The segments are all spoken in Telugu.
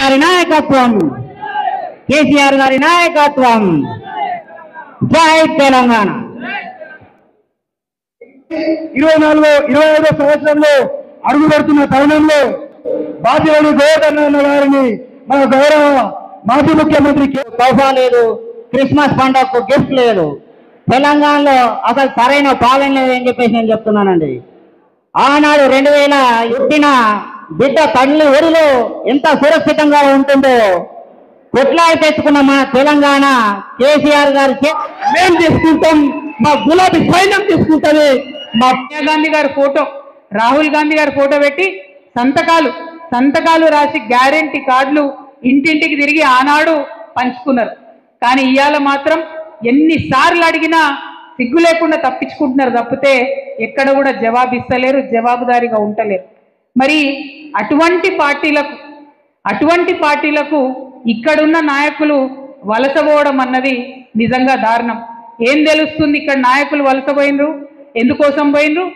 గారి నాయకత్వం, కేసీఆర్ గారి నాయకత్వం. జై తెలంగాణ. 24-25 సంవత్సరంలో అడుగు పెడుతున్న తరుణంలో బాధ్యులని గోవర్ధన్ గారిని మన గౌరవ మాజీ ముఖ్యమంత్రి తోఫా లేదు, క్రిస్మస్ పండుగకు గిఫ్ట్ లేదు, తెలంగాణలో అసలు సరైన పాలన లేదని చెప్పేసి నేను చెప్తున్నానండి. ఆనాడు 2000 పుట్టిన బిడ్డ తల్లి ఊరిలో ఎంత సురక్షితంగా ఉంటుందో కొట్లాడి తెచ్చుకున్న మన తెలంగాణ కేసీఆర్ గారి మేము తీసుకుంటాం, మా గులాబీ సైన్యం తీసుకుంటుంది. మా సోనియా గాంధీ గారి ఫోటో, రాహుల్ గాంధీ గారి ఫోటో పెట్టి సంతకాలు రాసి గ్యారెంటీ కార్డులు ఇంటింటికి తిరిగి ఆనాడు పంచుకున్నారు. కానీ ఇవాళ మాత్రం ఎన్నిసార్లు అడిగినా సిగ్గు లేకుండా తప్పించుకుంటున్నారు తప్పితే ఎక్కడ కూడా జవాబు ఇస్తలేరు, జవాబుదారీగా ఉండలేరు. మరి అటువంటి పార్టీలకు ఇక్కడున్న నాయకులు వలసపోవడం అన్నది నిజంగా దారుణం. ఏం తెలుస్తుంది ఇక్కడ నాయకులు వలసపోయినరు? ఎందుకోసం పోయినరు?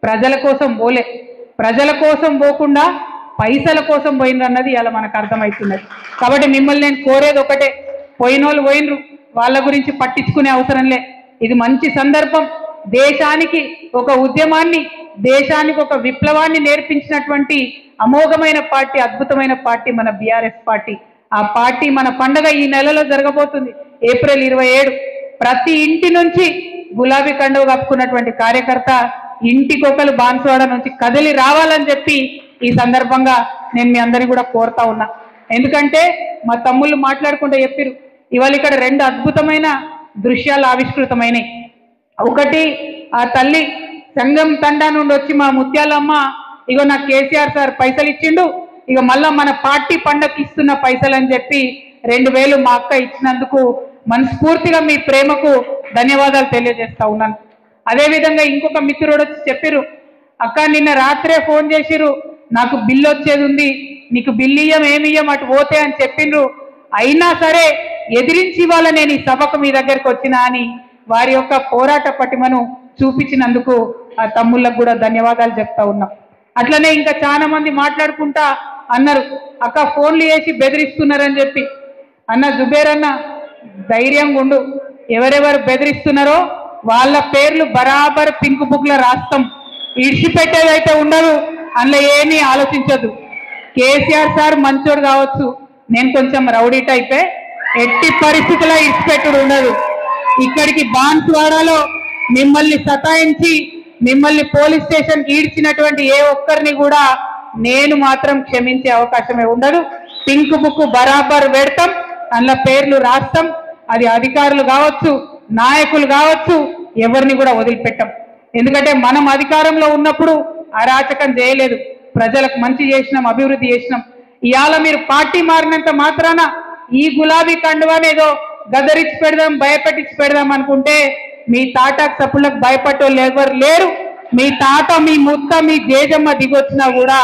ప్రజల కోసం పోలే. ప్రజల కోసం పోకుండా పైసల కోసం పోయినరు అన్నది ఇలా మనకు అర్థమవుతున్నది. కాబట్టి మిమ్మల్ని నేను కోరేది ఒకటే, పోయినోళ్ళు పోయినరు, వాళ్ళ గురించి పట్టించుకునే అవసరం లే. ఇది మంచి సందర్భం. దేశానికి ఒక ఉద్యమాన్ని, దేశానికి ఒక విప్లవాన్ని నేర్పించినటువంటి అమోఘమైన పార్టీ, అద్భుతమైన పార్టీ మన బీఆర్ఎస్ పార్టీ. ఆ పార్టీ మన పండగ ఈ నెలలో జరగబోతుంది, ఏప్రిల్ 27. ప్రతి ఇంటి నుంచి గులాబీ కండువ కప్పుకున్నటువంటి కార్యకర్త ఇంటికొకరు బాన్సువాడ నుంచి కదిలి రావాలని చెప్పి ఈ సందర్భంగా నేను మీ అందరినీ కూడా కోరుతా ఉన్నా. ఎందుకంటే మా తమ్ముళ్ళు మాట్లాడుకుంటూ చెప్పారు, ఇవాళ ఇక్కడ 2 అద్భుతమైన దృశ్యాలు ఆవిష్కృతమైనవి. ఒకటి, ఆ తల్లి సంఘం తండా నుండి వచ్చి మా ముత్యాలమ్మ, ఇగో నాకు కేసీఆర్ సార్ పైసలు ఇచ్చిండు, ఇక మళ్ళా మన పార్టీ పండగకి ఇస్తున్న పైసలు అని చెప్పి 2000 మా అక్క ఇచ్చినందుకు మనస్ఫూర్తిగా మీ ప్రేమకు ధన్యవాదాలు తెలియజేస్తా ఉన్నాను. అదేవిధంగా ఇంకొక మిత్రుడు వచ్చి చెప్పారు, అక్క నిన్న రాత్రే ఫోన్ చేసిరు, నాకు బిల్లు వచ్చేది ఉంది, నీకు బిల్లు ఏమియ్యం అటు పోతే అని చెప్పిండ్రు. అయినా సరే ఎదిరించి ఇవాళ నేను ఈ సభకు మీ దగ్గరకు వచ్చినా అని వారి యొక్క పోరాట పటిమను చూపించినందుకు ఆ తమ్ముళ్ళకు కూడా ధన్యవాదాలు చెప్తా ఉన్నాం. అట్లనే ఇంకా చాలా మంది మాట్లాడుకుంటా అన్నారు, అక్క ఫోన్లు చేసి బెదిరిస్తున్నారని చెప్పి. అన్న జుబేర్ అన్న, ధైర్యంగా ఉండు. ఎవరెవరు బెదిరిస్తున్నారో వాళ్ళ పేర్లు బరాబర్ పింక్ బుక్ లో రాస్తాం. ఇడిచిపెట్టేదైతే ఉండదు, అందులో ఏమీ ఆలోచించదు. కేసీఆర్ సార్ మంచోడు కావచ్చు, నేను కొంచెం రౌడీ టైపే, ఎట్టి పరిస్థితుల్లో ఇడిచిపెట్టుడు ఉండదు. ఇక్కడికి బాన్సువాడలో మిమ్మల్ని సతాయించి మిమ్మల్ని పోలీస్ స్టేషన్కి ఈడ్చినటువంటి ఏ ఒక్కరిని కూడా నేను మాత్రం క్షమించే అవకాశమే ఉండదు. పింక్ బుక్ బరాబర్ పెడతాం, అందులో పేర్లు రాస్తాం. అది అధికారులు కావచ్చు, నాయకులు కావచ్చు, ఎవరిని కూడా వదిలిపెట్టాం. ఎందుకంటే మనం అధికారంలో ఉన్నప్పుడు అరాచకం చేయలేదు, ప్రజలకు మంచి చేసినాం, అభివృద్ధి చేసినాం. ఇవాళ మీరు పార్టీ మారినంత మాత్రాన ఈ గులాబీ కండువానేదో గదరించి పెడదాం, భయపెట్టించి పెడదాం అనుకుంటే మీ తాటాకు సప్పులకు భయపడేవాళ్ళు ఎవరు లేరు. మీ తాత, మీ ముత్త, మీ జేజమ్మ దిగొచ్చినా కూడా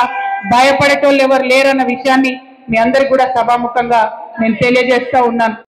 భయపడేటోళ్ళు ఎవరు లేరన్న విషయాన్ని మీ అందరికి కూడా సభాముఖంగా నేను తెలియజేస్తా ఉన్నాను.